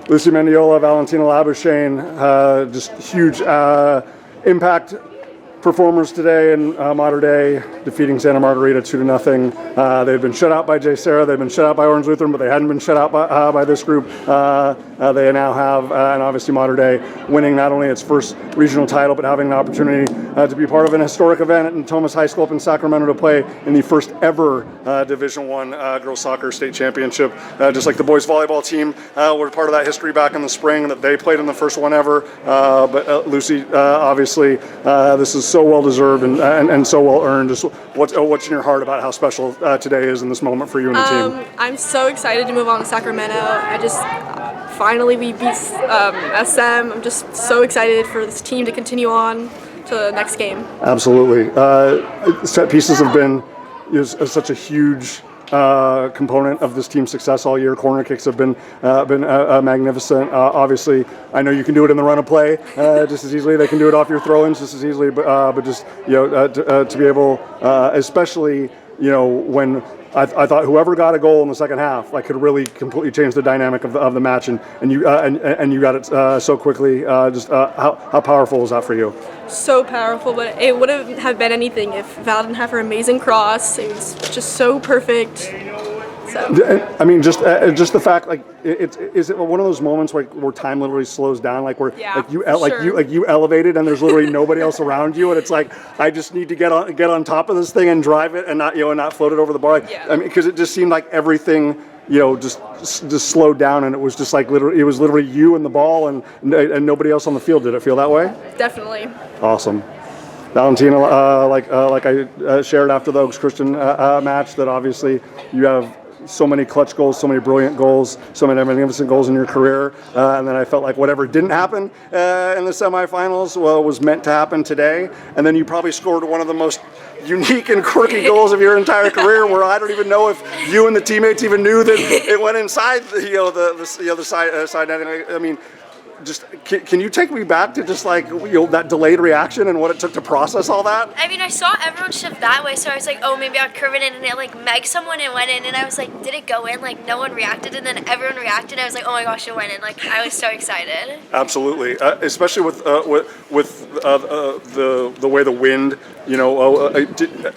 Lucy Mendiola, Valentina Labuschagne, just huge impact performers today in Mater Dei, defeating Santa Margarita 2-0. They've been shut out by J. Sarah, they've been shut out by Orange Lutheran, but they hadn't been shut out by this group. They now have, and obviously Mater Dei winning not only its first regional title, but having an opportunity to be part of an historic event at Natomas High School up in Sacramento to play in the first ever Division I girls soccer state championship. Just like the boys volleyball team were part of that history back in the spring, that they played in the first one ever. But Lucy, obviously, this is so well deserved and so well earned. Just what's in your heart about how special today is in this moment for you and the team? I'm so excited to move on to Sacramento. Finally we beat SM. I'm just so excited for this team to continue on to the next game. Absolutely. Set pieces have been such a huge component of this team's success all year. Corner kicks have been magnificent. Obviously, I know you can do it in the run of play just as easily. They can do it off your throw-ins just as easily. But just to be able, especially when I thought whoever got a goal in the second half could really completely change the dynamic of the match, and you got it so quickly. How powerful was that for you? So powerful, but it wouldn't have been anything if Val didn't have her amazing cross. It was just so perfect. So. I mean, just the fact, is it one of those moments where time literally slows down, you elevated and there's literally nobody else around you, and it's like I just need to get on top of this thing and drive it and not float it over the bar. I mean, because it just seemed like everything just slowed down, and it was just it was literally you and the ball and nobody else on the field. Did it feel that way? Definitely. Awesome. Valentina, like I shared after the Oaks Christian match, that obviously you have so many clutch goals, so many brilliant goals, so many magnificent goals in your career, and then I felt like whatever didn't happen in the semifinals, was meant to happen today. And then you probably scored one of the most unique and quirky goals of your entire career, where I don't even know if you and the teammates even knew that it went inside the other side netting. I mean, just can you take me back to just that delayed reaction and what it took to process all that? I mean, I saw everyone shift that way, so I was like, oh, maybe I'll curve it in, and it megged someone and went in, and I was like, did it go in? No one reacted, and then everyone reacted. I was like, oh my gosh, it went in. I was so excited. Absolutely, especially with the way the wind.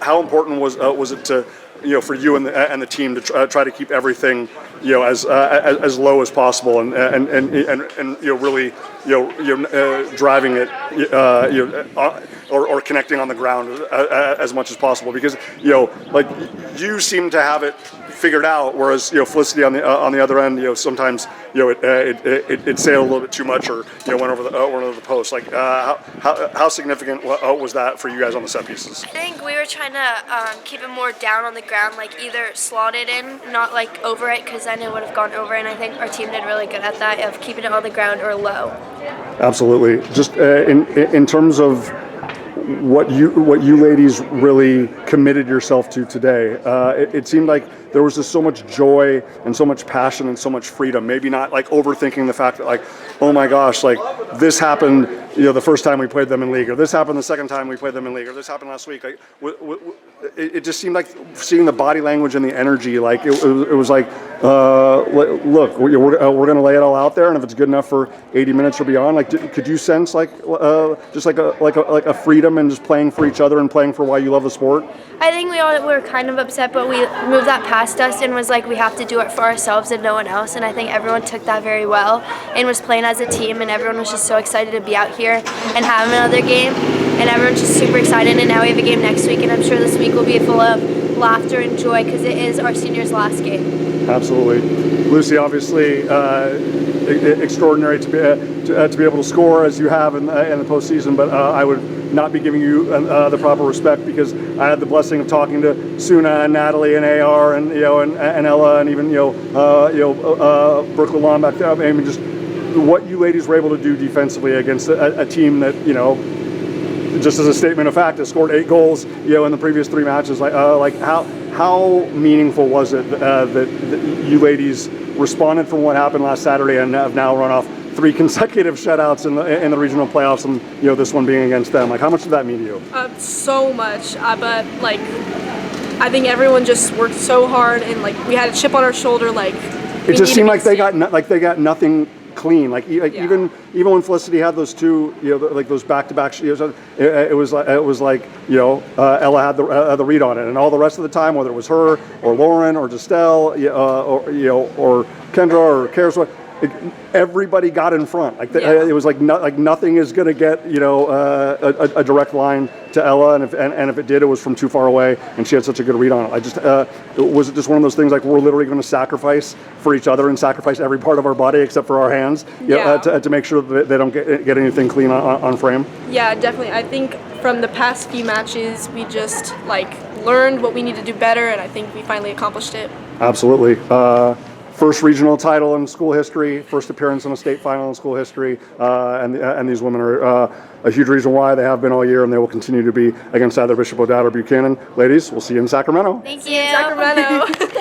How important was it to for you and the team to try to keep everything as low as possible and really driving it or connecting on the ground as much as possible, because you seem to have it figured out, whereas Felicity on the other end sometimes it sailed a little bit too much or went over the post. How significant was that for you guys on the set pieces? I think we were trying to keep it more down on the ground, either slot it in, not over it, because then it would have gone over, and I think our team did really good at that, of keeping it on the ground or low. Absolutely. Just in terms of what you ladies really committed yourself to today, it seemed like there was just so much joy and so much passion and so much freedom. Maybe not overthinking the fact that oh my gosh, this happened the first time we played them in league, or this happened the second time we played them in league, or this happened last week. It just seemed like seeing the body language and the energy. It was look, we're going to lay it all out there, and if it's good enough for 80 minutes or beyond, could you sense just a freedom and just playing for each other and playing for why you love the sport? I think we all were kind of upset, but we moved that past us and was we have to do it for ourselves and no one else. And I think everyone took that very well and was playing as a team, and everyone was just so excited to be out here and have another game. And everyone's just super excited, and now we have a game next week, and I'm sure this week will be full of laughter and joy because it is our seniors' last game. Absolutely. Lucy, obviously extraordinary to be able to score as you have in the postseason, but I would not be giving you the proper respect, because I had the blessing of talking to Suna and Natalie and AR and and Ella and even Brooklyn Lawn back there. I mean, just what you ladies were able to do defensively against a team that just as a statement of fact, has scored 8 goals in the previous 3 matches. How meaningful was it that you ladies responded from what happened last Saturday and have now run off 3 consecutive shutouts in the regional playoffs, and this one being against them? How much did that mean to you? So much, but I think everyone just worked so hard, and we had a chip on our shoulder. It just seemed like they got nothing clean. Like even when Felicity had those two, like those back-to-back, it was like Ella had the read on it, and all the rest of the time, whether it was her or Lauren or Giselle, or Kendra or Karis, everybody got in front. It was like nothing is going to get a direct line to Ella, and if it did, it was from too far away, and she had such a good read on it. Was it just one of those things like we're literally going to sacrifice for each other and sacrifice every part of our body except for our hands to make sure that they don't get anything clean on frame? Yeah, definitely. I think from the past few matches, we just learned what we need to do better, and I think we finally accomplished it. Absolutely. First regional title in school history, first appearance in a state final in school history, and these women are a huge reason why they have been all year, and they will continue to be against either Bishop O'Dowd or Buchanan. Ladies, we'll see you in Sacramento. Thank you. Sacramento.